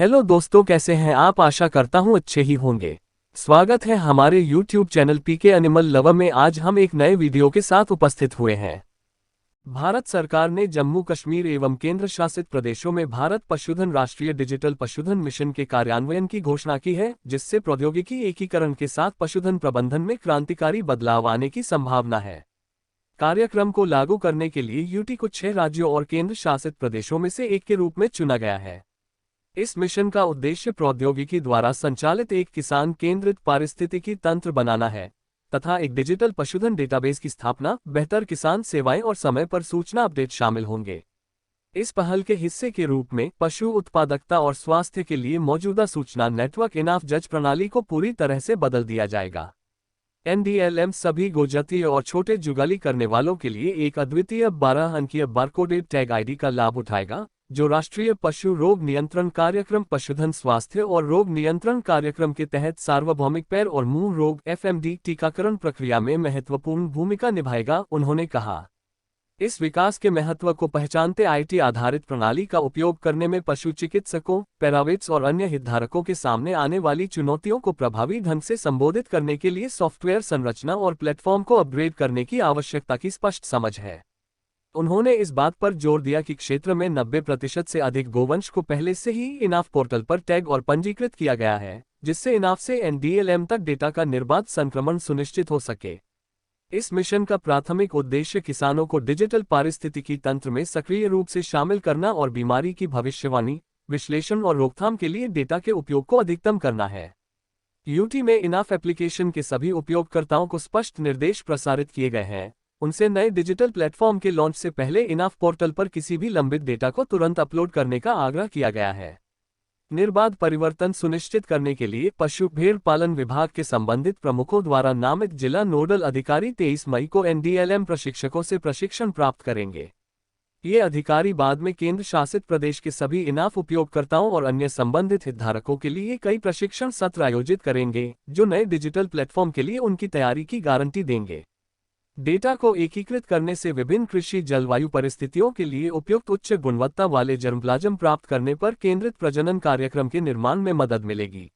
Hello दोस्तों, कैसे हैं आप? आशा करता हूं अच्छे ही होंगे। स्वागत है हमारे YouTube channel PK animal lover में। आज हम एक नए वीडियो के साथ उपस्थित हुए हैं। भारत सरकार ने जम्मू कश्मीर एवं केंद्र शासित प्रदेशों में भारत पशुधन राष्ट्रीय डिजिटल पशुधन मिशन के कार्यान्वयन की घोषणा की है, जिससे प्रौद्योगिकी एकीकरण के साथ पशुधन प्रबंधन में क्रांतिकारी बदलाव आने की संभावना है। कार्यक्रम को लागू करने के लिए यूटी को 6 राज्यों और केंद्र शासित प्रदेशों में से एक के रूप में चुना गया है। इस मिशन का उद्देश्य प्रौद्योगिकी द्वारा संचालित एक किसान केंद्रित पारिस्थितिकी तंत्र बनाना है तथा एक डिजिटल पशुधन डेटाबेस की स्थापना, बेहतर किसान सेवाएं और समय पर सूचना अपडेट शामिल होंगे। इस पहल के हिस्से के रूप में पशु उत्पादकता और स्वास्थ्य के लिए मौजूदा सूचना नेटवर्क इनाफ जज प्रणाली को पूरी तरह से बदल दिया जाएगा। NDLM सभी गोजातीय और छोटे जुगाली करने वालों के लिए एक अद्वितीय 12 अंकीय बारकोडेड टैग आईडी का लाभ उठाएगा, जो राष्ट्रीय पशु रोग नियंत्रण कार्यक्रम, पशुधन स्वास्थ्य और रोग नियंत्रण कार्यक्रम के तहत सार्वभौमिक पैर और मुंह रोग FMD टीकाकरण प्रक्रिया में महत्वपूर्ण भूमिका निभाएगा। उन्होंने कहा, इस विकास के महत्व को पहचानते IT आधारित प्रणाली का उपयोग करने में पशु चिकित्सकों, पैरावेट्स और अन्य हितधारकों के सामने आने वाली चुनौतियों को प्रभावी ढंग से संबोधित करने के लिए सॉफ्टवेयर संरचना और प्लेटफॉर्म को अपग्रेड करने की आवश्यकता की स्पष्ट समझ है। उन्होंने इस बात पर जोर दिया कि क्षेत्र में 90% से अधिक गोवंश को पहले से ही इनाफ पोर्टल पर टैग और पंजीकृत किया गया है, जिससे इनाफ से NDLM तक डेटा का निर्बाध संक्रमण सुनिश्चित हो सके। इस मिशन का प्राथमिक उद्देश्य किसानों को डिजिटल पारिस्थितिकी तंत्र में सक्रिय रूप से शामिल करना और बीमारी की भविष्यवाणी, विश्लेषण और रोकथाम के लिए डेटा के उपयोग को अधिकतम करना है। यूटी में इनाफ एप्लीकेशन के सभी उपयोगकर्ताओं को स्पष्ट निर्देश प्रसारित किए गए हैं। उनसे नए डिजिटल प्लेटफॉर्म के लॉन्च से पहले इनाफ पोर्टल पर किसी भी लंबित डेटा को तुरंत अपलोड करने का आग्रह किया गया है। निर्बाध परिवर्तन सुनिश्चित करने के लिए पशु भेड़ पालन विभाग के संबंधित प्रमुखों द्वारा नामित जिला नोडल अधिकारी 23 मई को NDLM प्रशिक्षकों से प्रशिक्षण प्राप्त करेंगे। ये अधिकारी बाद में केंद्र शासित प्रदेश के सभी इनाफ उपयोगकर्ताओं और अन्य संबंधित हितधारकों के लिए कई प्रशिक्षण सत्र आयोजित करेंगे, जो नए डिजिटल प्लेटफॉर्म के लिए उनकी तैयारी की गारंटी देंगे। डेटा को एकीकृत करने से विभिन्न कृषि जलवायु परिस्थितियों के लिए उपयुक्त उच्च गुणवत्ता वाले जर्मप्लाज्म प्राप्त करने पर केंद्रित प्रजनन कार्यक्रम के निर्माण में मदद मिलेगी।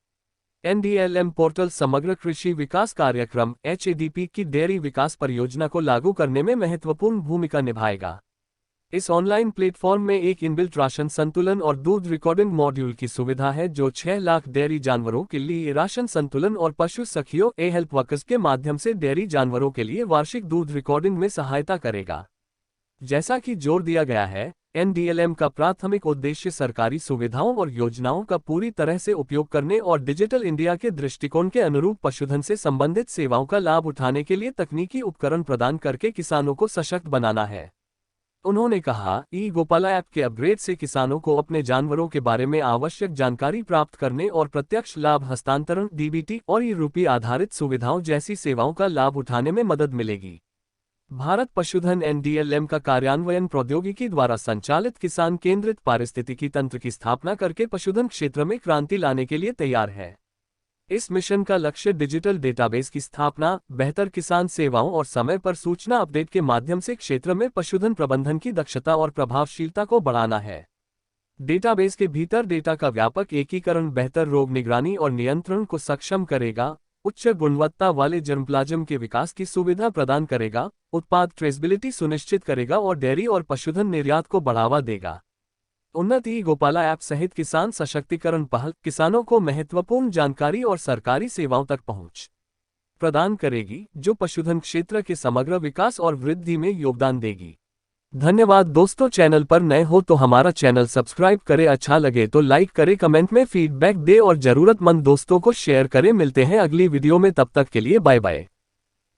NDLM पोर्टल समग्र कृषि विकास कार्यक्रम HADP की डेयरी विकास परियोजना को लागू करने में महत्वपूर्ण भूमिका निभाएगा। इस ऑनलाइन प्लेटफॉर्म में एक इनबिल्ट राशन संतुलन और दूध रिकॉर्डिंग मॉड्यूल की सुविधा है, जो 6 लाख डेयरी जानवरों के लिए राशन संतुलन और पशु सखियों हेल्प वर्कर्स के माध्यम से डेयरी जानवरों के लिए वार्षिक दूध रिकॉर्डिंग में सहायता करेगा। जैसा कि जोर दिया गया है, NDLM का प्राथमिक उद्देश्य सरकारी सुविधाओं और योजनाओं का पूरी तरह से उपयोग करने और डिजिटल इंडिया के दृष्टिकोण के अनुरूप पशुधन से संबंधित सेवाओं का लाभ उठाने के लिए तकनीकी उपकरण प्रदान करके किसानों को सशक्त बनाना है। उन्होंने कहा, ई-गोपाला ऐप के अपग्रेड से किसानों को अपने जानवरों के बारे में आवश्यक जानकारी प्राप्त करने और प्रत्यक्ष लाभ हस्तांतरण DBT और ई-रूपी आधारित सुविधाओं जैसी सेवाओं का लाभ उठाने में मदद मिलेगी। भारत पशुधन NDLM का कार्यान्वयन प्रौद्योगिकी द्वारा संचालित किसान केंद्रित पारिस्थितिकी तंत्र की स्थापना करके पशुधन क्षेत्र में क्रांति लाने के लिए तैयार है। इस मिशन का लक्ष्य डिजिटल डेटाबेस की स्थापना, बेहतर किसान सेवाओं और समय पर सूचना अपडेट के माध्यम से क्षेत्र में पशुधन प्रबंधन की दक्षता और प्रभावशीलता को बढ़ाना है। डेटाबेस के भीतर डेटा का व्यापक एकीकरण बेहतर रोग निगरानी और नियंत्रण को सक्षम करेगा, उच्च गुणवत्ता वाले जर्मप्लाज्म के विकास की सुविधा प्रदान करेगा, उत्पाद ट्रेसेबिलिटी सुनिश्चित करेगा और डेयरी और पशुधन निर्यात को बढ़ावा देगा। उन्नत ई-गोपाला ऐप सहित किसान सशक्तिकरण पहल किसानों को महत्वपूर्ण जानकारी और सरकारी सेवाओं तक पहुंच प्रदान करेगी, जो पशुधन क्षेत्र के समग्र विकास और वृद्धि में योगदान देगी। धन्यवाद दोस्तों, चैनल पर नए हो तो हमारा चैनल सब्सक्राइब करें, अच्छा लगे तो लाइक करें, कमेंट में फीडबैक दें और जरूरतमंद दोस्तों को शेयर करें। मिलते हैं अगली वीडियो में, तब तक के लिए बाय बाय।